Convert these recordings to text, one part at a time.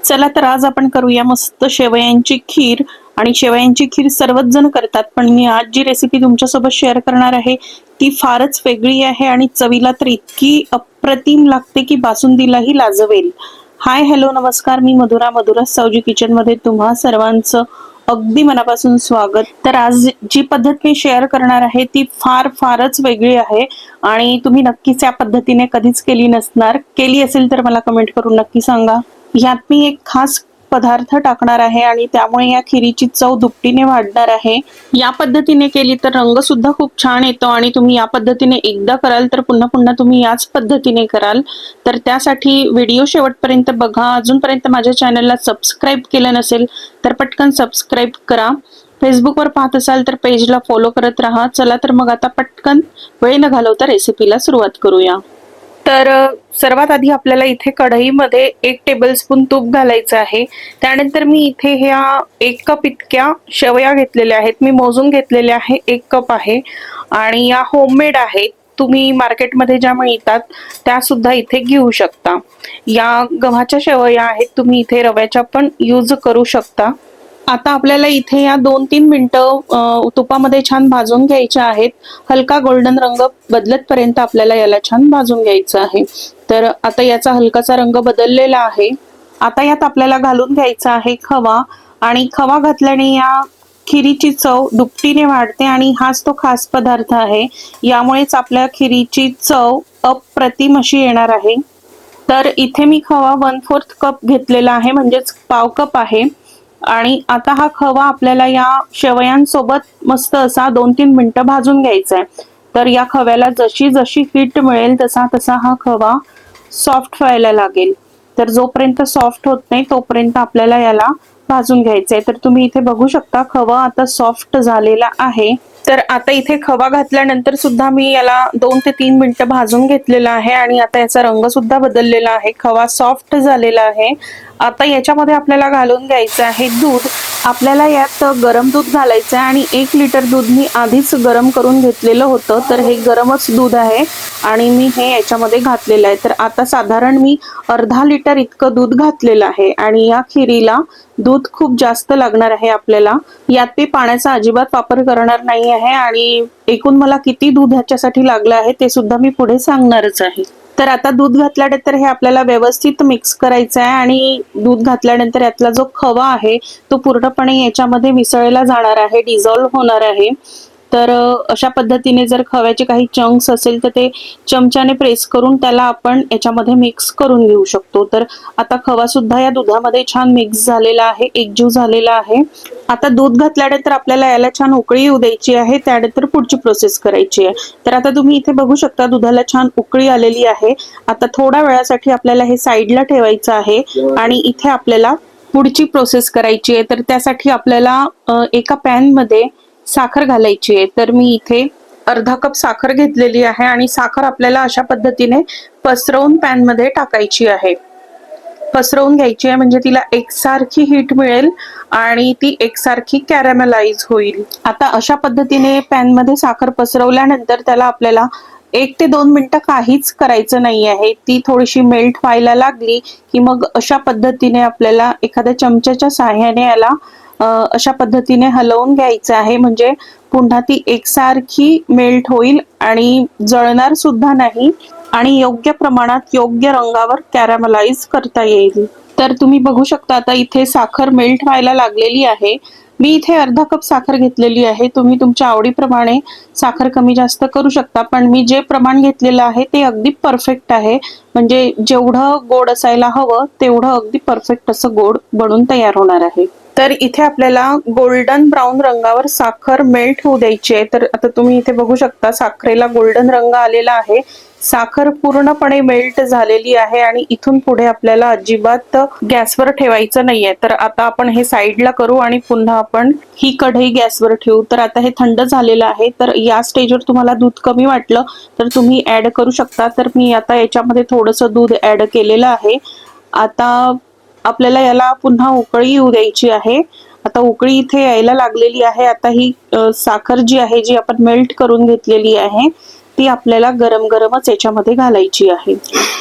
चला तर आज आपण करूया मस्त शेवयांची खीर। आणि शेवयांची खीर सर्वच जण करतात, पण मी आज जी रेसिपी तुमच्यासोबत शेअर करणार आहे ती फारच वेगळी आहे आणि चवीला तर इतकी अप्रतिम लागते की बासुंदीलाही लाजवेल। हाय हॅलो नमस्कार, मी मधुरा सावजी किचन मध्ये तुम्हा सर्वांचं अगदी मनापासून स्वागत। तर आज जी पद्धत मी शेअर करणार आहे ती फारच वेगळी आहे आणि तुम्ही नक्कीच या पद्धतीने कधीच केली नसणार। केली असेल तर मला कमेंट करून नक्की सांगा। यात मी एक खास पदार्थ टाकणार आहे आणि त्यामुळे या खिरीची चव दुपटीने वाढणार आहे। या पद्धतीने केली तर रंग सुद्धा खूप छान येतो आणि तुम्ही या पद्धतीने एकदा कराल तर पुन्हा पुन्हा तुम्ही याच पद्धतीने कराल। तर त्यासाठी व्हिडिओ शेवटपर्यंत बघा। अजूनपर्यंत माझ्या चॅनलला सबस्क्राईब केलं नसेल तर पटकन सबस्क्राईब करा। फेसबुकवर पाहत असाल तर पेजला फॉलो करत राहा। चला तर मग आता पटकन वेळ न घालवता रेसिपीला सुरुवात करूया। तर सर्वात आधी आपल्याला इथे कढईमध्ये 1 टेबलस्पून तूप घालायचं आहे। त्यानंतर मी इथे ह्या 1 कप इतक्या शेवया घेतलेल्या आहेत, मी मोजून घेतलेल्या आहे 1 कप आहे आणि या होममेड आहेत। तुम्ही मार्केटमध्ये ज्या मिळतात त्या सुद्धा इथे घेऊ शकता। या गव्हाच्या शेवया आहेत, तुम्ही इथे रव्याच्या पण यूज करू शकता। आता आपल्याला इथे या 2-3 मिनिटं तुपामध्ये छान भाजून घ्यायच्या आहेत। हलका गोल्डन रंग बदलतपर्यंत आपल्याला याला छान भाजून घ्यायचं आहे। तर आता याचा हलकासा रंग बदललेला आहे। आता यात आपल्याला घालून घ्यायचा आहे खवा आणि खवा घातल्याने या खिरीची चव दुपटीने वाढते आणि हाच तो खास पदार्थ आहे। यामुळेच आपल्या खिरीची चव अप्रतिम अशी येणार आहे। तर इथे मी खवा 1/4 कप घेतलेला आहे, म्हणजेच पाव कप आहे। आणि आता हा खवा आपल्याला या शेवयांसोबत मस्त असा 2-3 मिनिटं भाजून घ्यायचा आहे। तर या खव्याला जशी जशी हीट मिळेल तसा तसा हा खवा सॉफ्ट व्हायला लागेल। तर जोपर्यंत सॉफ्ट होत नाही तोपर्यंत आपल्याला याला भाजून घ्यायचं आहे। तर तुम्ही इथे बघू शकता खवा आता सॉफ्ट झालेला आहे। तर आता इथे खवा घातल्यानंतर सुद्धा मी याला 2 ते 3 मिनिटं भाजून घेतलेला आहे आणि आता याचा रंग सुद्धा बदललेला आहे, खवा सॉफ्ट झालेला आहे। आता याच्यामध्ये आपल्याला घालून घ्यायचं आहे दूध। आपल्याला यात गरम दूध घालायचं आहे आणि 1 लिटर दूध मी आधीच गरम करून घेतलेलं होतं। तर हे गरमच दूध आहे आणि मी हे याच्यामध्ये घातलेलं आहे। तर आता साधारण मी अर्धा लिटर इतकं दूध घातलेलं आहे आणि या खिरीला दूध खूप जास्त लागणार आहे आपल्याला। यात मी पाण्याचा अजिबात वापर करणार नाही आहे आणि एकूण मला किती दूध ह्याच्यासाठी लागलं आहे ते सुद्धा मी पुढे सांगणारच आहे। तर आता दूध घातल्यानंतर हे आपल्याला व्यवस्थित मिक्स करायचं आहे आणि दूध घातल्यानंतर यातला जो खवा आहे तो पूर्णपणे याच्यामध्ये मिसळला जाणार आहे, डिझॉल्व्ह होणार आहे। तर अशा पद्धतीने जर खव्याचे काही चंक्स असेल तर ते चमच्याने प्रेस करून त्याला आपण याच्यामध्ये मिक्स करून घेऊ शकतो। तर आता खवा सुद्धा या दुधामध्ये छान मिक्स झालेला आहे, एकजीव झालेला आहे। आता दूध घातल्यानंतर आपल्याला याला छान उकळी येऊ द्यायची आहे, त्यानंतर पुढची प्रोसेस करायची आहे। तर आता तुम्ही इथे बघू शकता दुधाला छान उकळी आलेली आहे। आता थोड्या वेळासाठी आपल्याला हे साईडला ठेवायचं आहे आणि इथे आपल्याला पुढची प्रोसेस करायची आहे। तर त्यासाठी आपल्याला एका पॅन मध्ये साखर घालायची आहे। तर मी इथे अर्धा कप साखर घेतलेली आहे आणि साखर आपल्याला अशा पद्धतीने पसरवून पॅन मध्ये टाकायची आहे, पसरवून घ्यायची आहे, म्हणजे तिला एकसारखी हीट मिळेल आणि ती एकसारखी कॅरमलाइज होईल। आता अशा पद्धतीने पॅन मध्ये साखर पसरवल्यानंतर त्याला आपल्याला 1 ते 2 मिनिटं काहीच करायचं नाही आहे। ती थोडीशी मेल्ट व्हायला लागली की मग अशा पद्धतीने आपल्याला एखाद्या चमच्याच्या साहाय्याने याला अशा पद्धतीने हलवून घ्यायचं आहे, म्हणजे पुन्हा ती एकसारखी मेल्ट होईल आणि जळणार सुद्धा नाही आणि योग्य प्रमाणात योग्य रंगावर कॅरमलाइज करता येईल। तर तुम्ही बघू शकता आता इथे साखर मेल्ट व्हायला लागलेली आहे। मी इथे अर्धा कप साखर घेतलेली आहे, तुम्ही तुमच्या आवडीप्रमाणे साखर कमी जास्त करू शकता, पण मी जे प्रमाण घेतलेलं आहे ते अगदी परफेक्ट आहे। म्हणजे जेवढं गोड असायला हवं तेवढं अगदी परफेक्ट असं गोड बनून तयार होणार आहे। तर इथे आपल्याला गोल्डन ब्राऊन रंगावर साखर मेल्ट होऊ द्यायची आहे। तर आता तुम्ही इथे बघू शकता साखरेला गोल्डन रंग आलेला आहे, साखर पूर्णपणे मेल्ट झालेली आहे आणि इथून पुढे आपल्याला अजिबात गॅसवर ठेवायचं नाहीये। तर आता आपण हे साईडला करू आणि पुन्हा आपण ही कढई गॅसवर ठेवू। तर आता हे थंड झालेलं आहे। तर या स्टेजवर तुम्हाला दूध कमी वाटलं तर तुम्ही ऍड करू शकता। तर मी आता याच्यामध्ये थोडंसं दूध ऍड केलेलं आहे। आता आपल्याला याला पुन्हा उकळी येऊ द्यायची आहे। आता उकळी इथे यायला लागलेली आहे। आता ही साखर जी आहे जी आपण मेल्ट करून घेतलेली आहे ती आपल्याला गरम गरमच याच्यामध्ये घालायची आहे।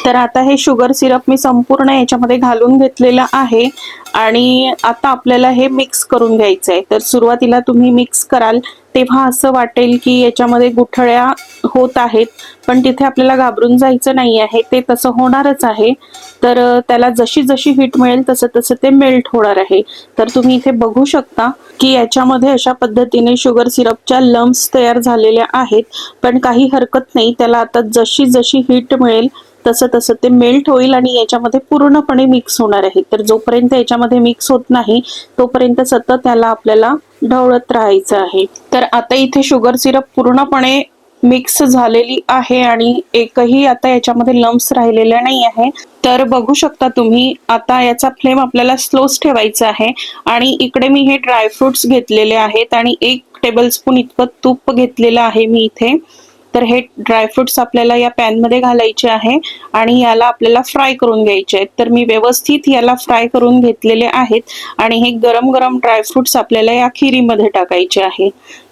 तर आता हे शुगर सिरप मी संपूर्ण याच्यामध्ये घालून घेतलेलं आहे आणि आता आपल्याला हे मिक्स करून घ्यायचं आहे। तर सुरुवातीला तुम्ही मिक्स कराल तेव्हा असं वाटेल की याच्यामध्ये गुठळ्या होत आहेत, पण तिथे आपल्याला घाबरून जायचं नाही आहे, ते तसं होणारच आहे। तर त्याला जशी जशी हीट मिळेल तसं तसं ते मेल्ट होणार आहे। तर तुम्ही इथे बघू शकता की याच्यामध्ये अशा पद्धतीने शुगर सिरपच्या लम्स तयार झालेल्या आहेत, पण काही हरकत नाही, त्याला आता जशी जशी हीट मिळेल तसं तसं ते मेल्ट होईल आणि याच्यामध्ये पूर्णपणे मिक्स होणार आहे। तर जोपर्यंत याच्यामध्ये मिक्स होत नाही तोपर्यंत सतत त्याला आपल्याला ढवळत राहायचं आहे। तर आता इथे शुगर सिरप पूर्णपणे मिक्स झालेली आहे आणि एकही आता याच्यामध्ये लम्स राहिलेला नाही आहे। तर बघू शकता तुम्ही, आता याचा फ्लेम आपल्याला स्लोच ठेवायचा आहे आणि इकडे मी हे ड्रायफ्रुट्स घेतलेले आहेत आणि 1 टेबलस्पून इतकं तूप घेतलेलं आहे मी इथे। तर हे ड्रायफ्रुट्स आपल्याला या पॅन मध्ये घालायचे आहे आणि याला आपल्याला फ्राय करून घ्यायचे आहेत। तर मी व्यवस्थित याला फ्राय करून घेतलेले आहेत आणि हे गरम गरम ड्रायफ्रुट्स आपल्याला या खिरीमध्ये टाकायचे आहे।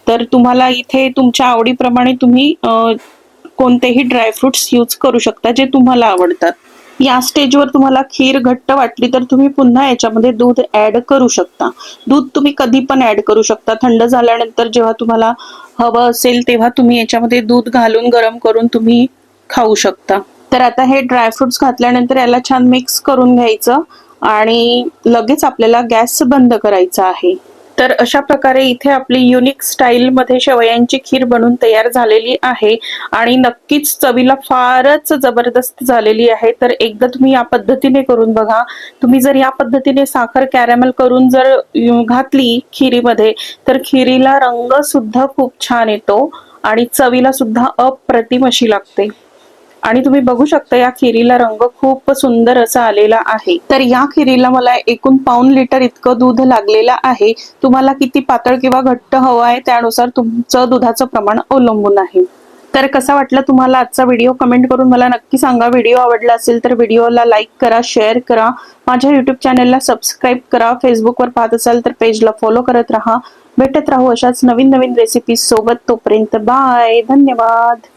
तर तुम्हाला इथे तुमच्या आवडीप्रमाणे तुम्ही कोणतेही ड्रायफ्रुट्स यूज करू शकता जे तुम्हाला आवडतात। या स्टेजवर तुम्हाला खीर घट्ट वाटली तर तुम्ही पुन्हा याच्यामध्ये दूध ऍड करू शकता। दूध तुम्ही कधी पण ऍड करू शकता, थंड झाल्यानंतर जेव्हा तुम्हाला हवं असेल तेव्हा तुम्ही याच्यामध्ये दूध घालून गरम करून तुम्ही खाऊ शकता। तर आता हे ड्रायफ्रुट्स घातल्यानंतर याला छान मिक्स करून घ्यायचं आणि लगेच आपल्याला गॅस बंद करायचा आहे। तर अशा प्रकारे इथे आपली युनिक स्टाईल मध्ये शेवयांची खीर बनून तयार झालेली आहे आणि नक्कीच चवीला फारच जबरदस्त झालेली आहे। तर एकदा तुम्ही या पद्धतीने करून बघा। तुम्ही जर या पद्धतीने साखर कॅरॅमल करून जर घातली खिरीमध्ये तर खिरीला रंग सुद्धा खूप छान येतो आणि चवीला सुद्धा अप्रतिम अशी लागते। आणि तुम्ही बघू शकता या खिरीला रंग खूप सुंदर असा आलेला आहे। तर या खिरीला मला एकूण पाऊण लिटर इतकं दूध लागलेलं आहे। तुम्हाला किती पातळ किंवा घट्ट हवं आहे त्यानुसार तुमचं दुधाचं प्रमाण अवलंबून आहे। तर कसा वाटला तुम्हाला आजचा व्हिडिओ कमेंट करून मला नक्की सांगा। व्हिडिओ आवडला असेल तर व्हिडिओला लाईक करा, शेअर करा, माझ्या युट्यूब चॅनलला सबस्क्राईब करा, फेसबुकवर पाहत असाल तर पेजला फॉलो करत राहा। भेटत राहू अशाच नवीन नवीन रेसिपीज सोबत। तोपर्यंत बाय, धन्यवाद।